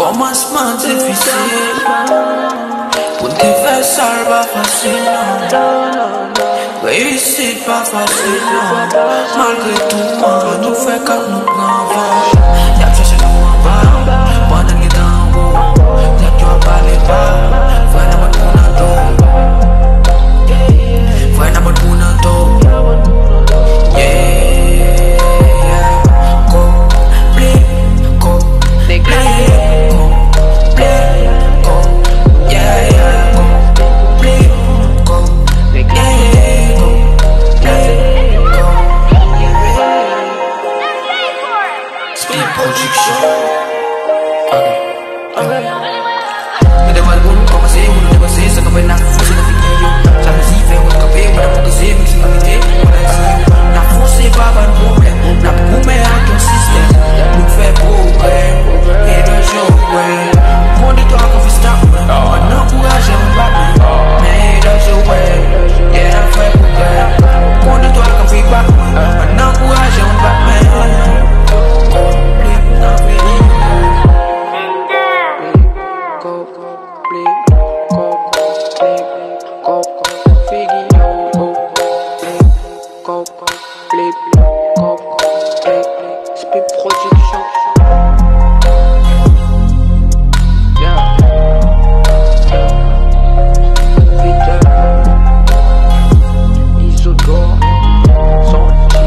Commencement difficile, pour te faire ça pas facile, non. Réussite pas facile, non. Malgré tout, nous fait comme nous prenons. Y'a cherché nous en bas, pendant qu'il est en haut. Y'a tu vas parler bas, faut n'a pas de monato. Faut n'a pas de monato. Yeah, go, play, Production. Okay. Me dewa pun kau masih mulu dewa sih sekarang nak fusi nak video. Jangan sih feel kau kape pada muka sih mix kami deh pada sih. Nak fusi baban problem, nak bume action system. Look fair problem, head on show well. More di tu aku fista, mana aku aja membantu. Head on show well, yeah I'm fair problem. More di tu aku fista, mana aku aja membantu. Speed Production. Yeah. Peter Isodore Santi.